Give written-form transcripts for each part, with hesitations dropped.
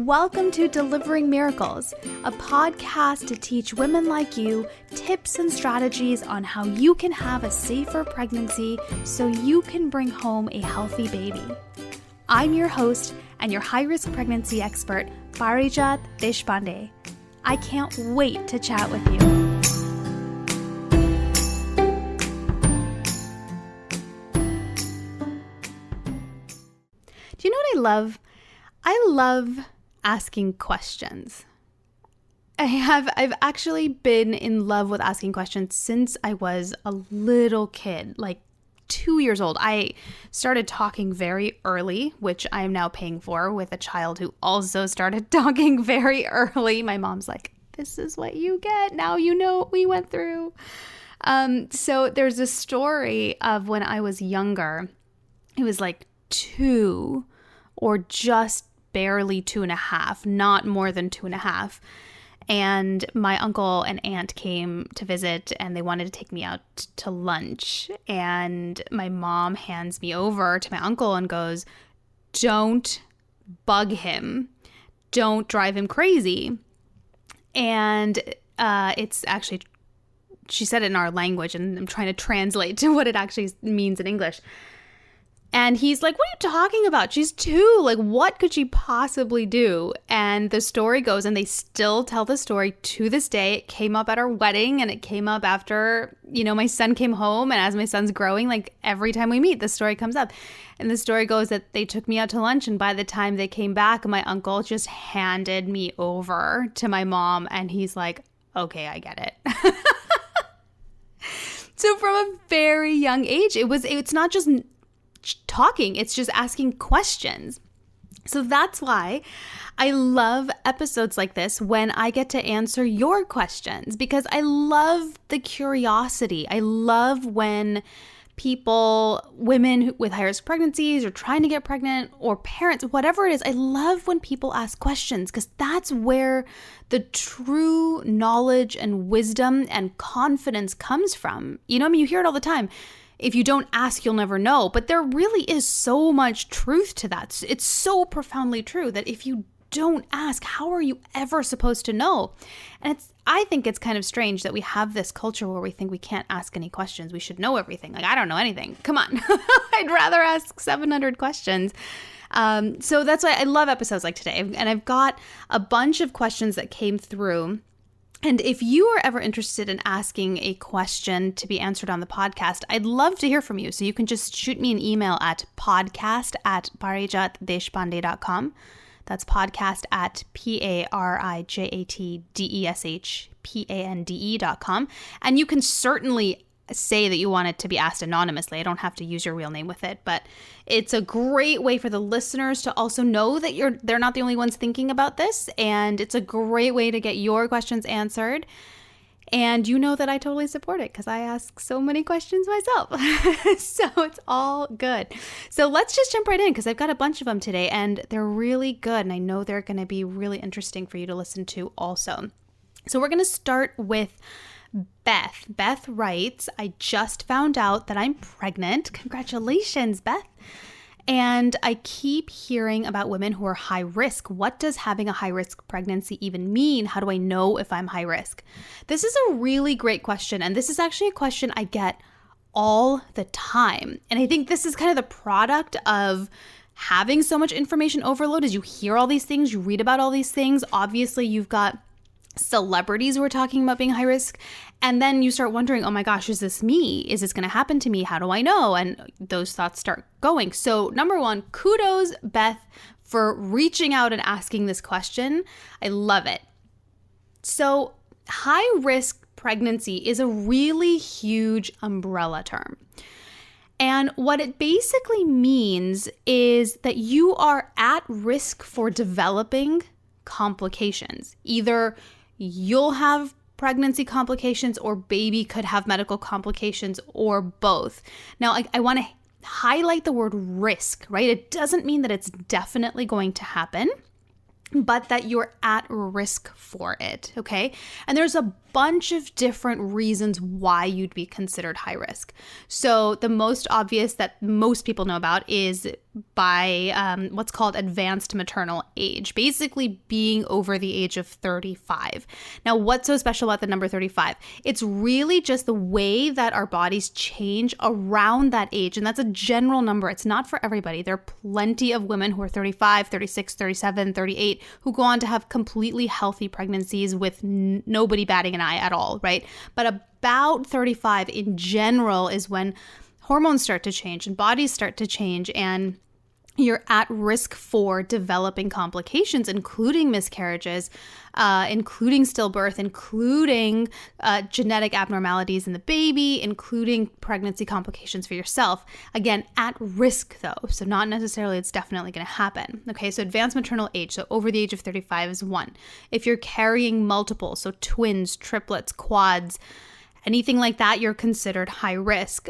Welcome to Delivering Miracles, a podcast to teach women like you tips and strategies on how you can have a safer pregnancy so you can bring home a healthy baby. I'm your host and your high-risk pregnancy expert, Parijat Deshpande. I can't wait to chat with you. Do you know what I love? I love asking questions. I've actually been in love with asking questions since I was a little kid, like 2 years old. I started talking very early, which I am now paying for with a child who also started talking very early. My mom's like, this is what you get. Now you know what we went through. So there's a story of when I was younger. It was like 2 or just barely 2.5, not more than 2.5. And my uncle and aunt came to visit and they wanted to take me out to lunch. And my mom hands me over to my uncle and goes, don't bug him. Don't drive him crazy. And it's actually, she said it in our language and I'm trying to translate to what it actually means in English. And he's like, what are you talking about? She's 2. Like, what could she possibly do? And the story goes, and they still tell the story to this day. It came up at our wedding and it came up after, my son came home. And as my son's growing, like every time we meet, the story comes up. And the story goes that they took me out to lunch. And by the time they came back, my uncle just handed me over to my mom. And he's like, okay, I get it. So from a very young age, it's not just talking, it's just asking questions. So that's why I love episodes like this when I get to answer your questions, because I love the curiosity. I love when women with high-risk pregnancies or trying to get pregnant or parents, whatever it is, I love when people ask questions because that's where the true knowledge and wisdom and confidence comes from. You hear it all the time. If you don't ask, you'll never know. But there really is so much truth to that. It's so profoundly true that if you don't ask, how are you ever supposed to know? And I think it's kind of strange that we have this culture where we think we can't ask any questions. We should know everything. Like, I don't know anything. Come on. I'd rather ask 700 questions. So that's why I love episodes like today. And I've got a bunch of questions that came through. And if you are ever interested in asking a question to be answered on the podcast, I'd love to hear from you. So you can just shoot me an email at podcast@parijatdeshpande.com. That's podcast at parijatdeshpande.com. And you can certainly say that you want it to be asked anonymously. I don't have to use your real name with it, but it's a great way for the listeners to also know that they're not the only ones thinking about this, and it's a great way to get your questions answered. And you know that I totally support it because I ask so many questions myself. So it's all good. So let's just jump right in because I've got a bunch of them today and they're really good, and I know they're going to be really interesting for you to listen to also. So we're going to start with Beth. Beth writes, I just found out that I'm pregnant. Congratulations, Beth. And I keep hearing about women who are high risk. What does having a high risk pregnancy even mean? How do I know if I'm high risk? This is a really great question. And this is actually a question I get all the time. And I think this is kind of the product of having so much information overload. As you hear all these things, you read about all these things. Obviously, you've got celebrities who are talking about being high risk. And then you start wondering, oh my gosh, is this me? Is this going to happen to me? How do I know? And those thoughts start going. So number one, kudos, Beth, for reaching out and asking this question. I love it. So high risk pregnancy is a really huge umbrella term. And what it basically means is that you are at risk for developing complications. Either you'll have pregnancy complications or baby could have medical complications or both. Now, I want to highlight the word risk, right? It doesn't mean that it's definitely going to happen, but that you're at risk for it, okay? And there's a bunch of different reasons why you'd be considered high risk. So the most obvious that most people know about is by what's called advanced maternal age, basically being over the age of 35. Now, what's so special about the number 35? It's really just the way that our bodies change around that age. And that's a general number. It's not for everybody. There are plenty of women who are 35, 36, 37, 38 who go on to have completely healthy pregnancies with nobody batting an eye at all, right? But about 35 in general is when hormones start to change and bodies start to change, and you're at risk for developing complications, including miscarriages, including stillbirth, including genetic abnormalities in the baby, including pregnancy complications for yourself. Again, at risk though, so not necessarily it's definitely going to happen. Okay, so advanced maternal age, so over the age of 35 is one. If you're carrying multiple, so twins, triplets, quads, anything like that, you're considered high risk.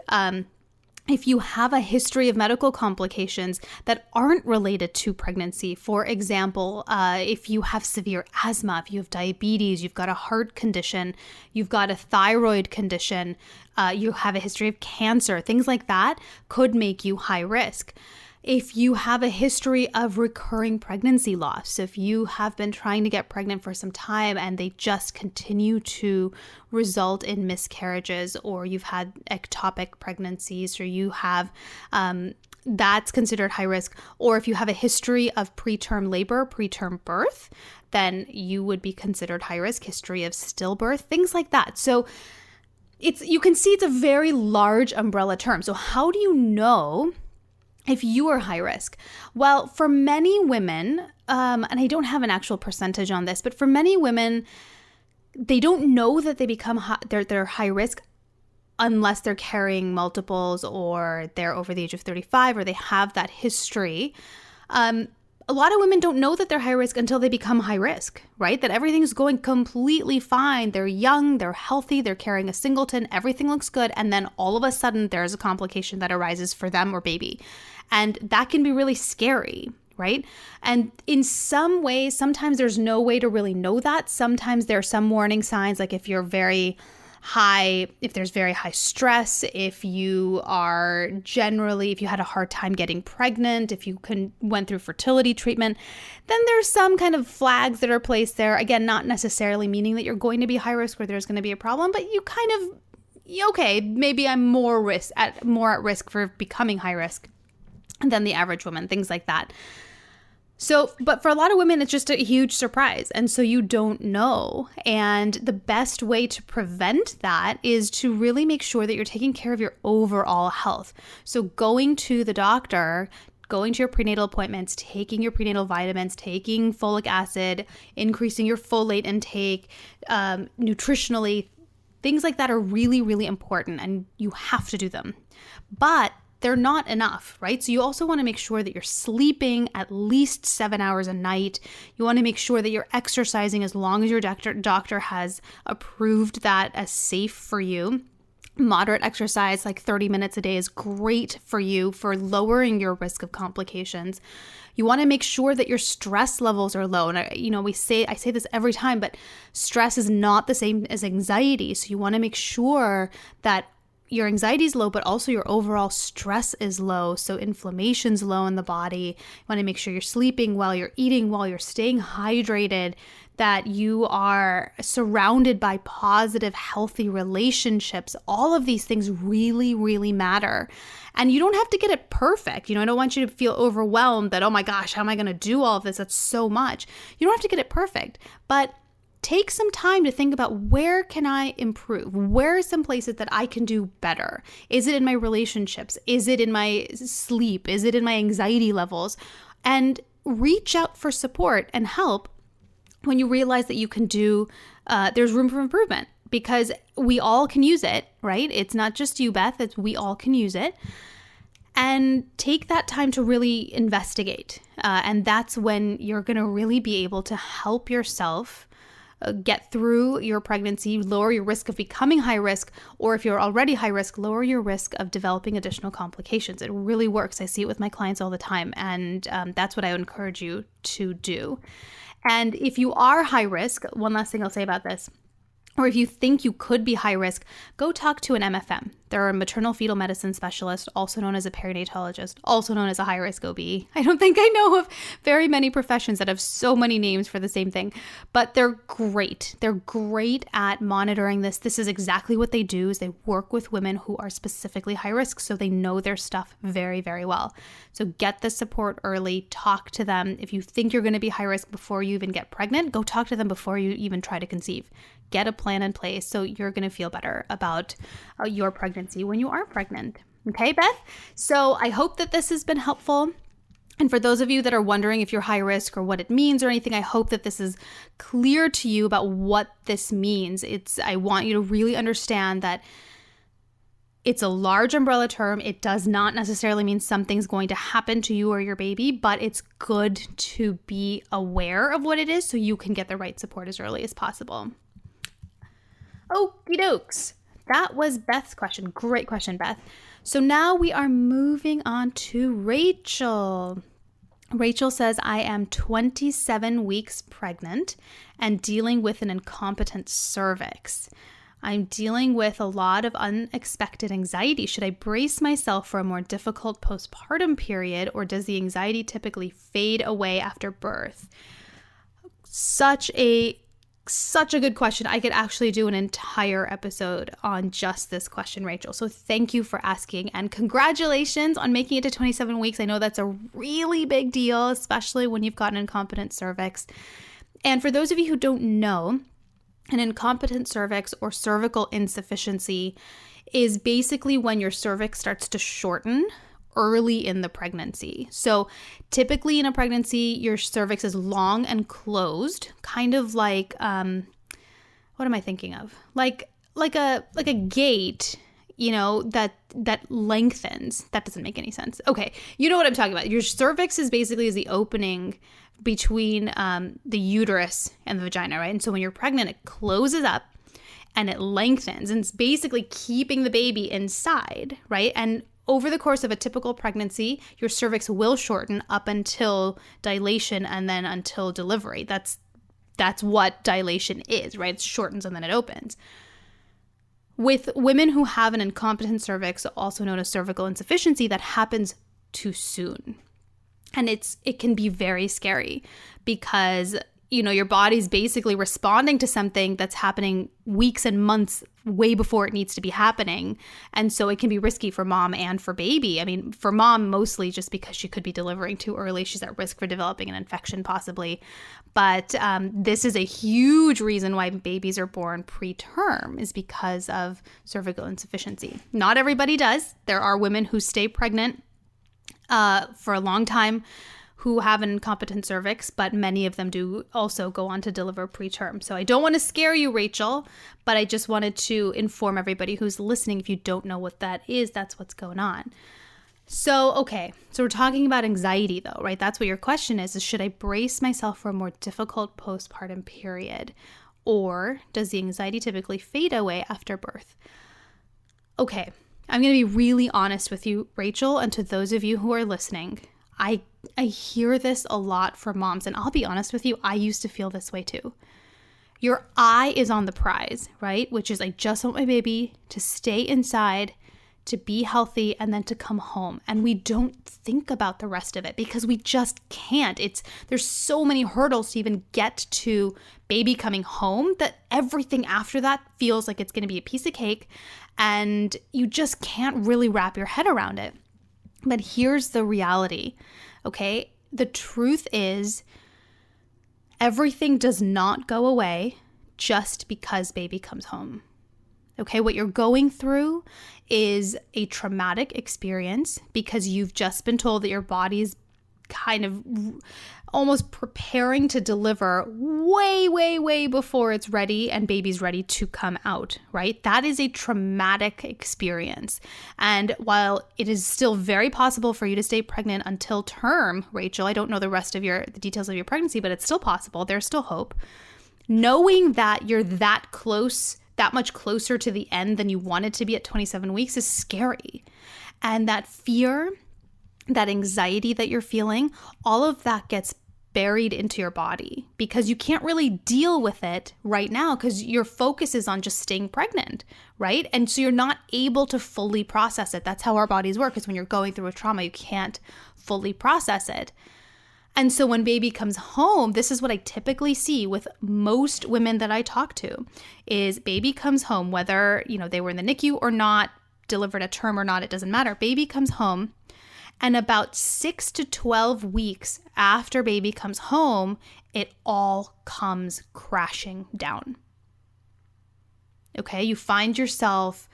If you have a history of medical complications that aren't related to pregnancy, for example, if you have severe asthma, if you have diabetes, you've got a heart condition, you've got a thyroid condition, you have a history of cancer, things like that could make you high risk. If you have a history of recurring pregnancy loss, so if you have been trying to get pregnant for some time and they just continue to result in miscarriages, or you've had ectopic pregnancies, or you have, that's considered high risk. Or if you have a history of preterm labor, preterm birth, then you would be considered high risk, history of stillbirth, things like that. So you can see it's a very large umbrella term. So how do you know if you are high risk? Well, for many women, and I don't have an actual percentage on this, but for many women, they don't know that they become they're high risk unless they're carrying multiples, or they're over the age of 35, or they have that history. A lot of women don't know that they're high risk until they become high risk, right? That everything's going completely fine. They're young, they're healthy, they're carrying a singleton, everything looks good. And then all of a sudden there's a complication that arises for them or baby. And that can be really scary, right? And in some ways, sometimes there's no way to really know that. Sometimes there are some warning signs, like if you're very high, if there's very high stress, if you had a hard time getting pregnant, if you went through fertility treatment, then there's some kind of flags that are placed there. Again, not necessarily meaning that you're going to be high risk or there's going to be a problem, but you kind of, okay, maybe I'm more at risk for becoming high risk than the average woman, things like that. So, but for a lot of women, it's just a huge surprise. And so you don't know. And the best way to prevent that is to really make sure that you're taking care of your overall health. So going to the doctor, going to your prenatal appointments, taking your prenatal vitamins, taking folic acid, increasing your folate intake, nutritionally, things like that are really, really important, and you have to do them. But they're not enough, right? So you also want to make sure that you're sleeping at least 7 hours a night. You want to make sure that you're exercising as long as your doctor has approved that as safe for you. Moderate exercise, like 30 minutes a day, is great for you for lowering your risk of complications. You want to make sure that your stress levels are low. And I say this every time, but stress is not the same as anxiety. So you want to make sure that your anxiety is low, but also your overall stress is low. So inflammation's low in the body. You want to make sure you're sleeping well, you're eating well, you're staying hydrated, that you are surrounded by positive, healthy relationships. All of these things really, really matter. And you don't have to get it perfect. I don't want you to feel overwhelmed that, oh my gosh, how am I going to do all of this? That's so much. You don't have to get it perfect, but take some time to think about, where can I improve? Where are some places that I can do better? Is it in my relationships? Is it in my sleep? Is it in my anxiety levels? And reach out for support and help when you realize that you can do, there's room for improvement, because we all can use it, right? It's not just you, Beth, we all can use it. And take that time to really investigate. And that's when you're going to really be able to help yourself get through your pregnancy, lower your risk of becoming high risk, or if you're already high risk, lower your risk of developing additional complications. It really works. I see it with my clients all the time, and that's what I would encourage you to do. And if you are high risk, one last thing I'll say about this, or if you think you could be high risk, go talk to an MFM. They're a maternal fetal medicine specialist, also known as a perinatologist, also known as a high risk OB. I don't think I know of very many professions that have so many names for the same thing, but they're great. They're great at monitoring this. This is exactly what they do, is they work with women who are specifically high risk, so they know their stuff very, very well. So get the support early, talk to them. If you think you're going to be high risk before you even get pregnant, go talk to them before you even try to conceive. Get a plan in place so you're going to feel better about your pregnancy when you are pregnant. Okay, Beth? So I hope that this has been helpful. And for those of you that are wondering if you're high risk or what it means or anything, I hope that this is clear to you about what this means. I want you to really understand that it's a large umbrella term. It does not necessarily mean something's going to happen to you or your baby, but it's good to be aware of what it is so you can get the right support as early as possible. Okie dokes. That was Beth's question. Great question, Beth. So now we are moving on to Rachel. Rachel says, I am 27 weeks pregnant and dealing with an incompetent cervix. I'm dealing with a lot of unexpected anxiety. Should I brace myself for a more difficult postpartum period, or does the anxiety typically fade away after birth? Such a good question. I could actually do an entire episode on just this question, Rachel. So thank you for asking, and congratulations on making it to 27 weeks. I know that's a really big deal, especially when you've got an incompetent cervix. And for those of you who don't know, an incompetent cervix or cervical insufficiency is basically when your cervix starts to shorten early in the pregnancy. So typically in a pregnancy, your cervix is long and closed, kind of like, what am I thinking of? Like a gate, that lengthens. That doesn't make any sense. Okay. You know what I'm talking about. Your cervix is basically the opening between the uterus and the vagina, right? And so when you're pregnant, it closes up and it lengthens, and it's basically keeping the baby inside, right? And over the course of a typical pregnancy, your cervix will shorten up until dilation and then until delivery. That's what dilation is, right? It shortens and then it opens. With women who have an incompetent cervix, also known as cervical insufficiency, that happens too soon. And it can be very scary because, your body's basically responding to something that's happening weeks and months way before it needs to be happening. And so it can be risky for mom and for baby. I mean, for mom, mostly just because she could be delivering too early. She's at risk for developing an infection possibly. But this is a huge reason why babies are born preterm, is because of cervical insufficiency. Not everybody does. There are women who stay pregnant for a long time who have an incompetent cervix, but many of them do also go on to deliver preterm. So I don't want to scare you, Rachel, but I just wanted to inform everybody who's listening. If you don't know what that is, that's what's going on. So, okay. So we're talking about anxiety though, right? That's what your question is should I brace myself for a more difficult postpartum period? Or does the anxiety typically fade away after birth? Okay. I'm going to be really honest with you, Rachel, and to those of you who are listening. I hear this a lot from moms, and I'll be honest with you, I used to feel this way too. Your eye is on the prize, right? Which is I just want my baby to stay inside, to be healthy, and then to come home. And we don't think about the rest of it because we just can't. There's so many hurdles to even get to baby coming home that everything after that feels like it's going to be a piece of cake, and you just can't really wrap your head around it. But here's the reality, okay? The truth is everything does not go away just because baby comes home, okay? What you're going through is a traumatic experience because you've just been told that your body's kind of almost preparing to deliver way, way, way before it's ready and baby's ready to come out, right? That is a traumatic experience. And while it is still very possible for you to stay pregnant until term, Rachel, I don't know the rest of the details of your pregnancy, but it's still possible. There's still hope. Knowing that you're that much closer to the end than you wanted to be at 27 weeks is scary. And that fear, that anxiety that you're feeling, all of that gets buried into your body because you can't really deal with it right now because your focus is on just staying pregnant, right? And so you're not able to fully process it. That's how our bodies work, is when you're going through a trauma, you can't fully process it. And so when baby comes home, this is what I typically see with most women that I talk to, is baby comes home, whether, they were in the NICU or not, delivered at term or not, it doesn't matter. Baby comes home, and about 6 to 12 weeks after baby comes home, it all comes crashing down. Okay, you find yourself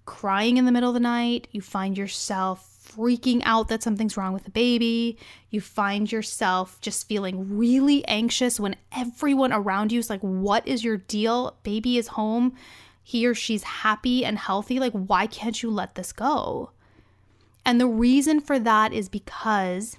crying in the middle of the night. You find yourself freaking out that something's wrong with the baby. You find yourself just feeling really anxious when everyone around you is like, what is your deal? Baby is home. He or she's happy and healthy. Like, why can't you let this go? And the reason for that is because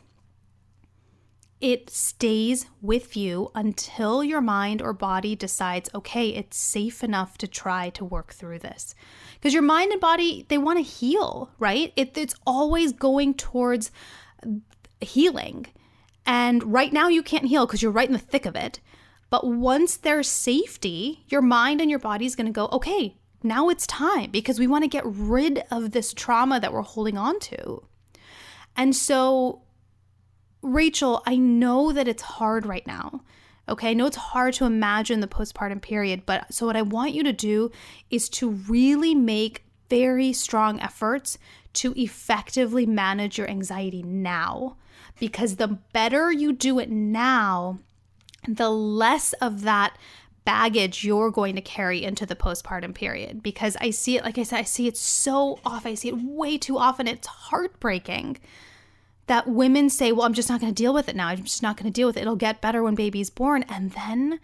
it stays with you until your mind or body decides, okay, it's safe enough to try to work through this. Because your mind and body, they want to heal, right? It's always going towards healing. And right now you can't heal because you're right in the thick of it. But once there's safety, your mind and your body is going to go, okay, now it's time, because we want to get rid of this trauma that we're holding on to. And so, Rachel, I know that it's hard right now. Okay, I know it's hard to imagine the postpartum period, but so what I want you to do is to really make very strong efforts to effectively manage your anxiety now. Because the better you do it now, the less of that baggage you're going to carry into the postpartum period. Because I see it, like I said, I see it so often. I see it way too often. It's heartbreaking that women say, well, I'm just not going to deal with it now. I'm just not going to deal with it. It'll get better when baby's born. And then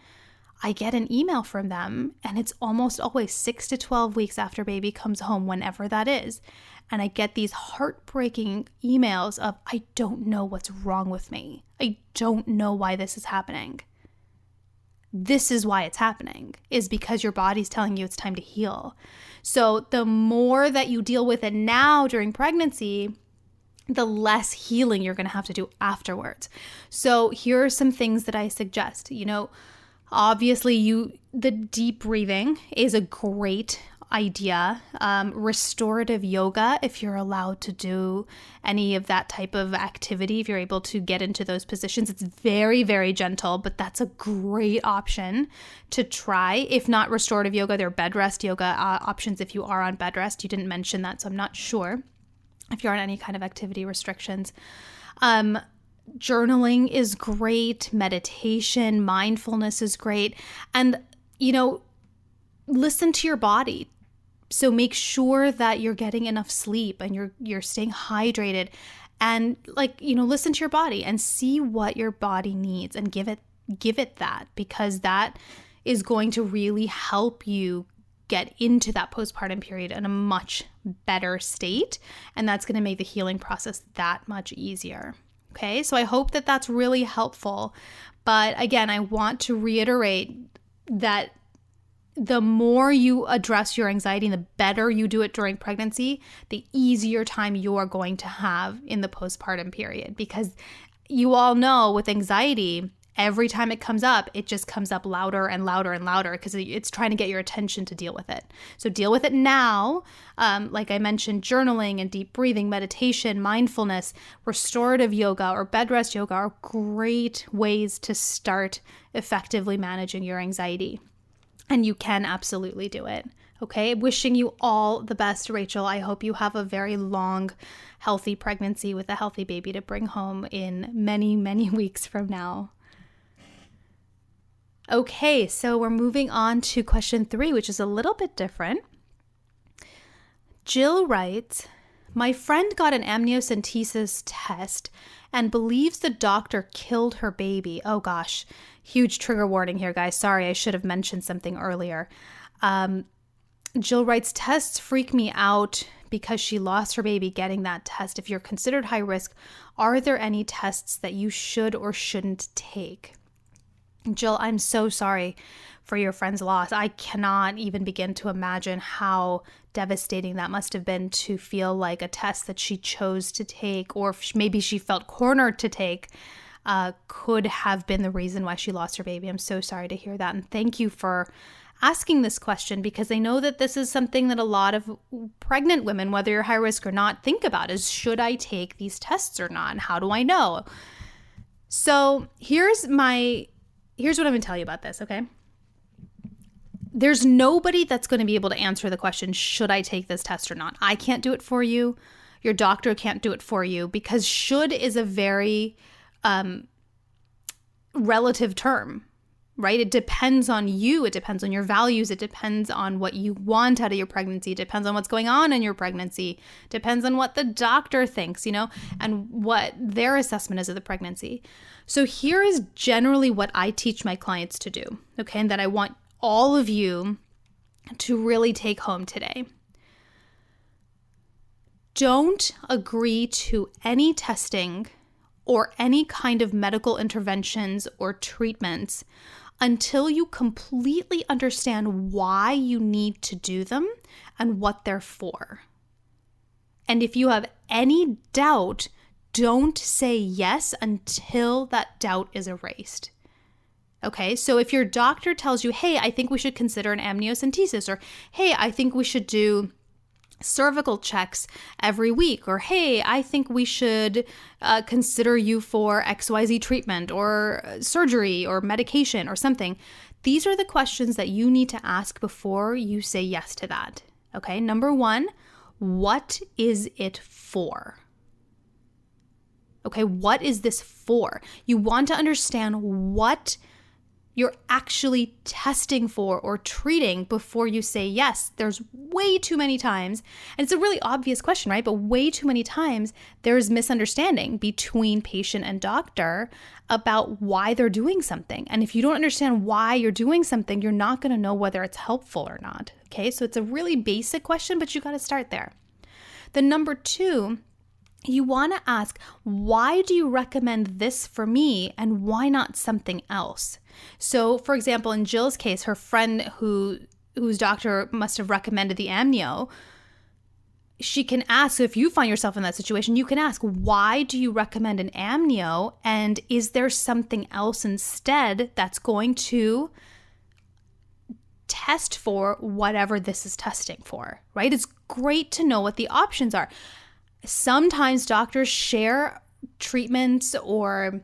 I get an email from them, and it's almost always 6 to 12 weeks after baby comes home, whenever that is. And I get these heartbreaking emails of, I don't know what's wrong with me. I don't know why this is happening. This is why it's happening, is because your body's telling you it's time to heal. So the more that you deal with it now during pregnancy, the less healing you're going to have to do afterwards. So here are some things that I suggest. Obviously the deep breathing is a great idea. Restorative yoga, if you're allowed to do any of that type of activity, if you're able to get into those positions, it's very, very gentle, but that's a great option to try. If not restorative yoga, there are bed rest yoga options if you are on bed rest. You didn't mention that, so I'm not sure if you're on any kind of activity restrictions. Journaling is great. Meditation, mindfulness is great. And, listen to your body. So make sure that you're getting enough sleep and you're staying hydrated, and listen to your body and see what your body needs and give it that, because that is going to really help you get into that postpartum period in a much better state. And that's going to make the healing process that much easier. Okay. So I hope that that's really helpful. But again, I want to reiterate that the more you address your anxiety and the better you do it during pregnancy, the easier time you are going to have in the postpartum period. Because you all know with anxiety, every time it comes up, it just comes up louder and louder and louder because it's trying to get your attention to deal with it. So deal with it now. Like I mentioned, journaling and deep breathing, meditation, mindfulness, restorative yoga, or bed rest yoga are great ways to start effectively managing your anxiety. And you can absolutely do it. Okay, wishing you all the best, Rachel. I hope you have a very long, healthy pregnancy with a healthy baby to bring home in many, many weeks from now. Okay, so we're moving on to question 3, which is a little bit different. Jill writes, my friend got an amniocentesis test and believes the doctor killed her baby. Oh gosh, huge trigger warning here, guys. Sorry, I should have mentioned something earlier. Jill writes, tests freak me out because she lost her baby getting that test. If you're considered high risk, are there any tests that you should or shouldn't take? Jill, I'm so sorry for your friend's loss. I cannot even begin to imagine how devastating that must have been to feel like a test that she chose to take, or maybe she felt cornered to take, could have been the reason why she lost her baby. I'm so sorry to hear that. And thank you for asking this question, because I know that this is something that a lot of pregnant women, whether you're high risk or not, think about is, should I take these tests or not? And how do I know? So here's what I'm going to tell you about this, okay? There's nobody that's going to be able to answer the question, should I take this test or not? I can't do it for you. Your doctor can't do it for you, because should is a very relative term, right? It depends on you. It depends on your values. It depends on what you want out of your pregnancy. It depends on what's going on in your pregnancy. It depends on what the doctor thinks, and what their assessment is of the pregnancy. So here is generally what I teach my clients to do, okay? And that I want all of you to really take home today. Don't agree to any testing or any kind of medical interventions or treatments until you completely understand why you need to do them and what they're for. And if you have any doubt, don't say yes until that doubt is erased. Okay, so if your doctor tells you, hey, I think we should consider an amniocentesis, or hey, I think we should do cervical checks every week, or hey, I think we should consider you for XYZ treatment or surgery or medication or something. These are the questions that you need to ask before you say yes to that. Okay, number one, what is it for? Okay, what is this for? You want to understand what you're actually testing for or treating before you say yes. There's way too many times, and it's a really obvious question, right? But way too many times there's misunderstanding between patient and doctor about why they're doing something. And if you don't understand why you're doing something, you're not going to know whether it's helpful or not. Okay, so it's a really basic question, but you got to start there. The number two, you want to ask, why do you recommend this for me and why not something else? So, for example, in Jill's case, her friend whose doctor must have recommended the amnio, she can ask, so if you find yourself in that situation, you can ask, why do you recommend an amnio? And is there something else instead that's going to test for whatever this is testing for, right? It's great to know what the options are. Sometimes doctors share treatments or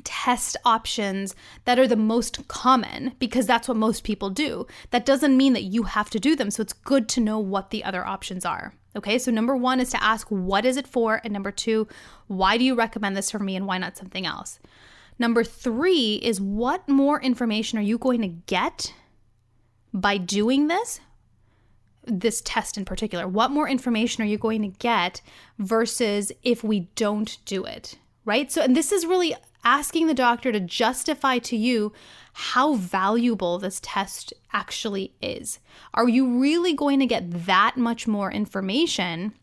test options that are the most common because that's what most people do. That doesn't mean that you have to do them. So it's good to know what the other options are. Okay, so number one is to ask, what is it for? And number two, why do you recommend this for me and why not something else? Number three is, what more information are you going to get by doing this test in particular? What more information are you going to get versus if we don't do it, right? So, and this is really asking the doctor to justify to you how valuable this test actually is. Are you really going to get that much more information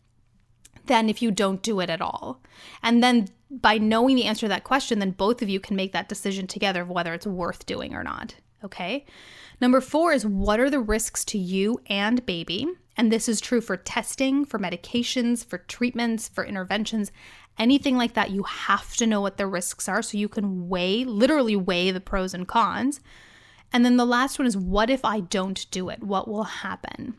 than if you don't do it at all? And then by knowing the answer to that question, then both of you can make that decision together of whether it's worth doing or not, okay? Number four is, what are the risks to you and baby? And this is true for testing, for medications, for treatments, for interventions, anything like that. You have to know what the risks are so you can literally weigh the pros and cons. And then the last one is, what if I don't do it? What will happen?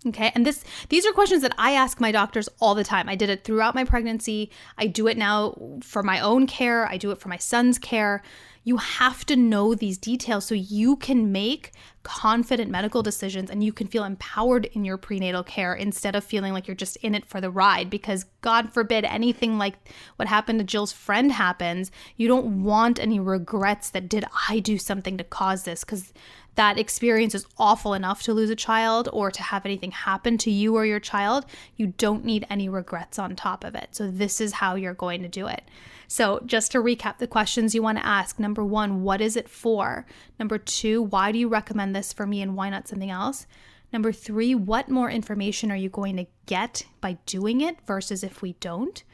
Okay, and these are questions that I ask my doctors all the time. I did it throughout my pregnancy. I do it now for my own care. I do it for my son's care. You have to know these details so you can make confident medical decisions and you can feel empowered in your prenatal care instead of feeling like you're just in it for the ride, because God forbid anything like what happened to Jill's friend happens. You don't want any regrets that, did I do something to cause this? Because that experience is awful enough to lose a child or to have anything happen to you or your child. You don't need any regrets on top of it. So this is how you're going to do it. So just to recap the questions you want to ask. Number one, what is it for? Number two, why do you recommend this for me and why not something else? Number three, what more information are you going to get by doing it versus if we don't?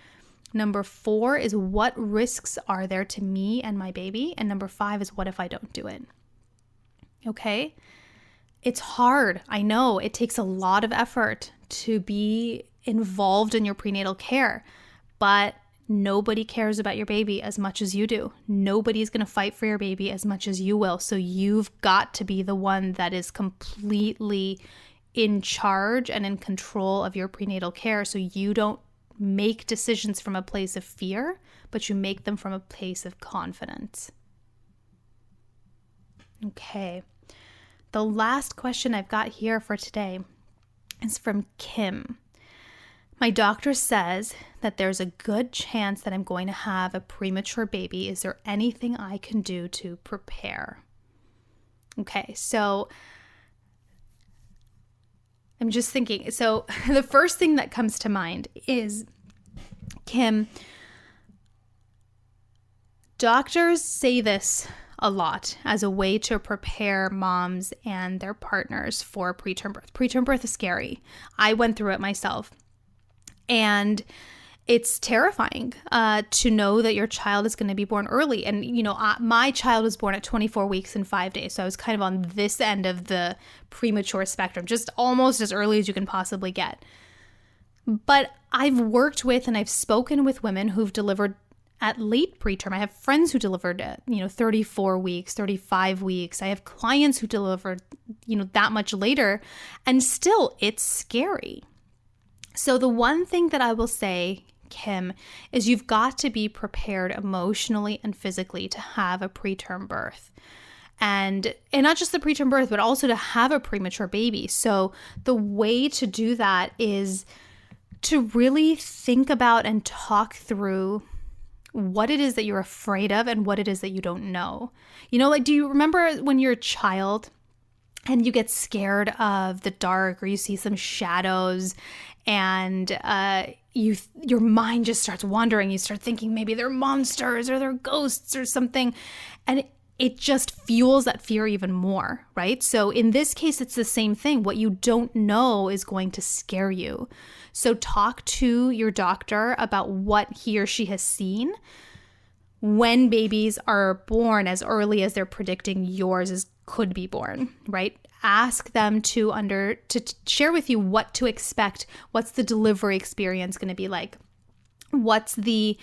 Number four is, what risks are there to me and my baby? And number five is, what if I don't do it? Okay? It's hard. I know it takes a lot of effort to be involved in your prenatal care, but Nobody cares about your baby as much as you do. Nobody's going to fight for your baby as much as you will. So you've got to be the one that is completely in charge and in control of your prenatal care, so you don't make decisions from a place of fear, but you make them from a place of confidence. Okay. The last question I've got here for today is from Kim. My doctor says that there's a good chance that I'm going to have a premature baby. Is there anything I can do to prepare? Okay, so I'm just thinking. So the first thing that comes to mind is, Kim, doctors say this a lot as a way to prepare moms and their partners for preterm birth. Preterm birth is scary. I went through it myself. And it's terrifying to know that your child is going to be born early. And, my child was born at 24 weeks and 5 days. So I was kind of on this end of the premature spectrum, just almost as early as you can possibly get. But I've worked with and I've spoken with women who've delivered at late preterm. I have friends who delivered at, 34 weeks, 35 weeks. I have clients who delivered, that much later. And still, it's scary. So the one thing that I will say, Kim, is you've got to be prepared emotionally and physically to have a preterm birth. And not just the preterm birth, but also to have a premature baby. So the way to do that is to really think about and talk through what it is that you're afraid of and what it is that you don't know. Do you remember when you're a child and you get scared of the dark, or you see some shadows and your mind just starts wandering. You start thinking maybe they're monsters or they're ghosts or something. And it just fuels that fear even more, right? So in this case, it's the same thing. What you don't know is going to scare you. So talk to your doctor about what he or she has seen when babies are born as early as they're predicting yours could be born, right? Ask them to share with you what to expect. What's the delivery experience going to be like? What's the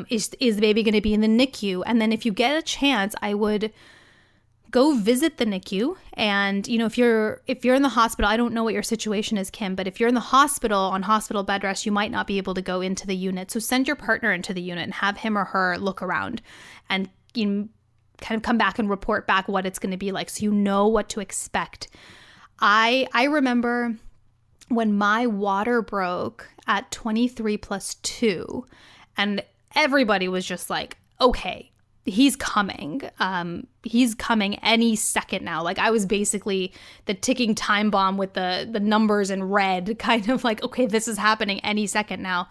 is the baby going to be in the NICU? And then if you get a chance, I would go visit the NICU. And if you're in the hospital, I don't know what your situation is, Kim, but if you're in the hospital on hospital bed rest, you might not be able to go into the unit. So send your partner into the unit and have him or her look around and kind of come back and report back what it's going to be like, so you know what to expect. I remember when my water broke at 23 plus 2, and everybody was just like, okay, he's coming. He's coming any second now. Like, I was basically the ticking time bomb with the numbers in red, kind of like, okay, this is happening any second now.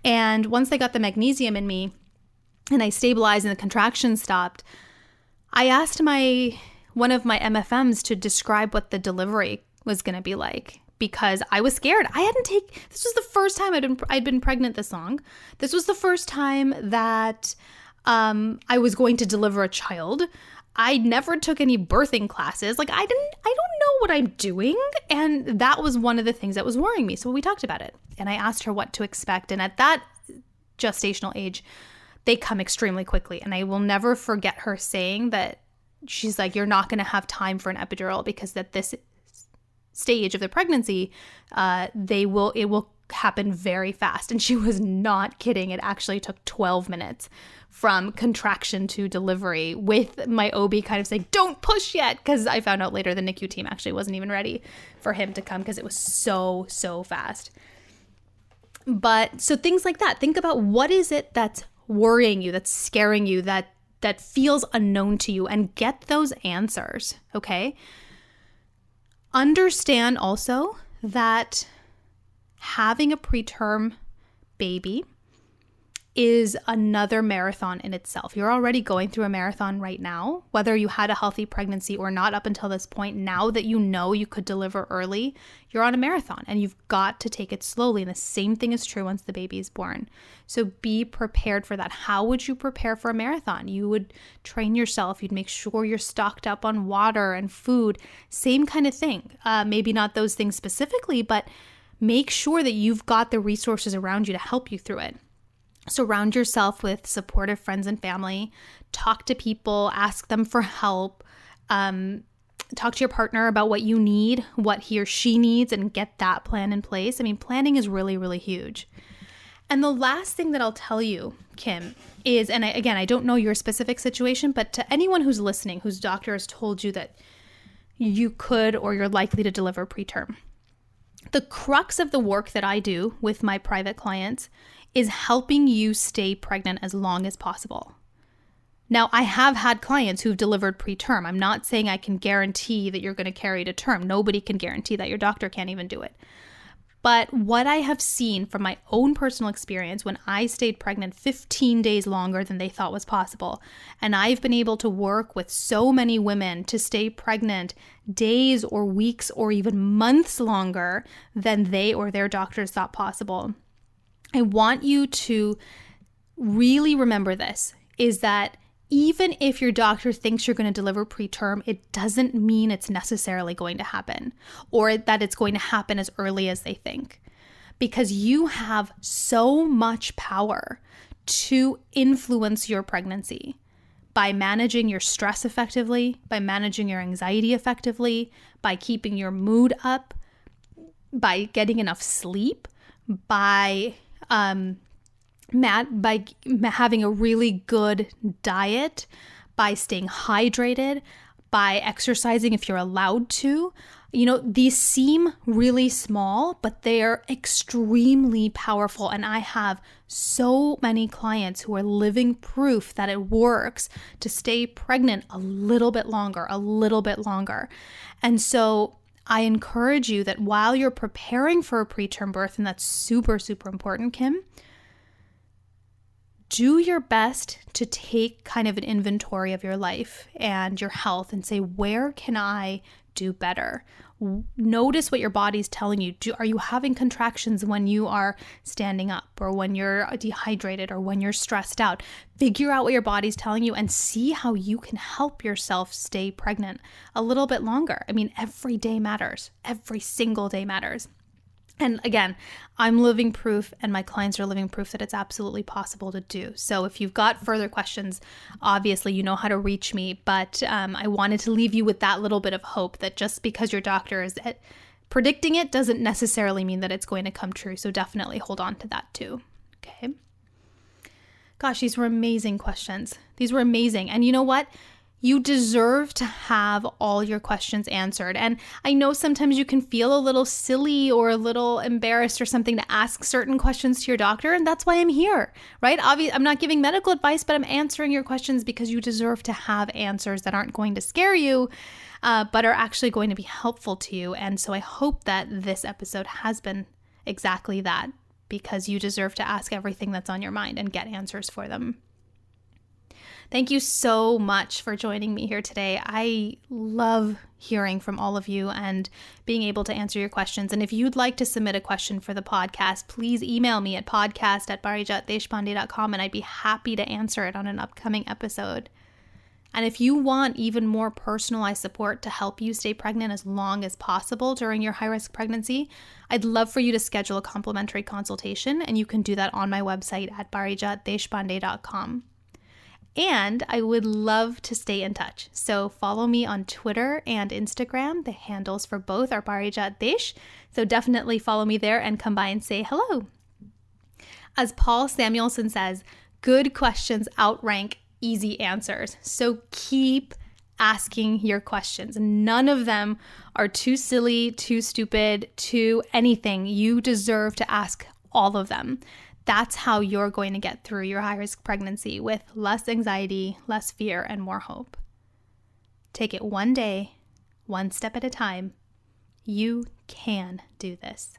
And once they got the magnesium in me and I stabilized and the contractions stopped, I asked one of my MFMs to describe what the delivery was going to be like, because I was scared. This was the first time I'd been pregnant this long. This was the first time that I was going to deliver a child. I never took any birthing classes. Like, I don't know what I'm doing. And that was one of the things that was worrying me. So we talked about it and I asked her what to expect. And at that gestational age, they come extremely quickly. And I will never forget her saying that she's like, you're not going to have time for an epidural, because at this stage of the pregnancy, it will happen very fast. And she was not kidding. It actually took 12 minutes from contraction to delivery, with my OB kind of saying, don't push yet, because I found out later the NICU team actually wasn't even ready for him to come because it was so fast. But so things like that. Think about what is it that's worrying you, that's scaring you, that feels unknown to you, and get those answers, okay? Understand also that having a preterm baby is another marathon in itself. You're already going through a marathon right now, whether you had a healthy pregnancy or not up until this point. Now that you know you could deliver early, you're on a marathon and you've got to take it slowly. And the same thing is true once the baby is born. So be prepared for that. How would you prepare for a marathon? You would train yourself. You'd make sure you're stocked up on water and food. Same kind of thing. Maybe not those things specifically, but make sure that you've got the resources around you to help you through it. Surround yourself with supportive friends and family. Talk to people, ask them for help. Talk to your partner about what you need, what he or she needs, and get that plan in place. I mean, planning is really, really huge. And the last thing that I'll tell you, Kim, is, and I don't know your specific situation, but to anyone who's listening, whose doctor has told you that you could or you're likely to deliver preterm, the crux of the work that I do with my private clients is helping you stay pregnant as long as possible. Now, I have had clients who've delivered preterm. I'm not saying I can guarantee that you're going to carry to term. Nobody can guarantee that. Your doctor can't even do it. But what I have seen from my own personal experience when I stayed pregnant 15 days longer than they thought was possible, and I've been able to work with so many women to stay pregnant days or weeks or even months longer than they or their doctors thought possible. I want you to really remember this, is that even if your doctor thinks you're going to deliver preterm, it doesn't mean it's necessarily going to happen or that it's going to happen as early as they think, because you have so much power to influence your pregnancy by managing your stress effectively, by managing your anxiety effectively, by keeping your mood up, by getting enough sleep, by having a really good diet, by staying hydrated, by exercising if you're allowed to. You know, these seem really small, but they are extremely powerful. And I have so many clients who are living proof that it works to stay pregnant a little bit longer. And so I encourage you that while you're preparing for a preterm birth, and that's super, super important, Kim, do your best to take kind of an inventory of your life and your health and say, where can I do better? Notice what your body's telling you. Are you having contractions when you are standing up, or when you're dehydrated, or when you're stressed out? Figure out what your body's telling you and see how you can help yourself stay pregnant a little bit longer. I mean, every day matters. Every single day matters. And again, I'm living proof, and my clients are living proof that it's absolutely possible to do. So if you've got further questions, obviously you know how to reach me, but I wanted to leave you with that little bit of hope that just because your doctor is predicting it doesn't necessarily mean that it's going to come true. So definitely hold on to that too. Okay. Gosh, these were amazing questions. These were amazing. And you know what? You deserve to have all your questions answered. And I know sometimes you can feel a little silly or a little embarrassed or something to ask certain questions to your doctor. And that's why I'm here, right? Obviously, I'm not giving medical advice, but I'm answering your questions because you deserve to have answers that aren't going to scare you, but are actually going to be helpful to you. And so I hope that this episode has been exactly that, because you deserve to ask everything that's on your mind and get answers for them. Thank you so much for joining me here today. I love hearing from all of you and being able to answer your questions. And if you'd like to submit a question for the podcast, please email me at podcast@parijatdeshpande.com and I'd be happy to answer it on an upcoming episode. And if you want even more personalized support to help you stay pregnant as long as possible during your high-risk pregnancy, I'd love for you to schedule a complimentary consultation, and you can do that on my website at parijatdeshpande.com. And I would love to stay in touch. So follow me on Twitter and Instagram. The handles for both are Parijat Desh. So definitely follow me there and come by and say hello. As Paul Samuelson says, good questions outrank easy answers. So keep asking your questions. None of them are too silly, too stupid, too anything. You deserve to ask all of them. That's how you're going to get through your high-risk pregnancy with less anxiety, less fear, and more hope. Take it one day, one step at a time. You can do this.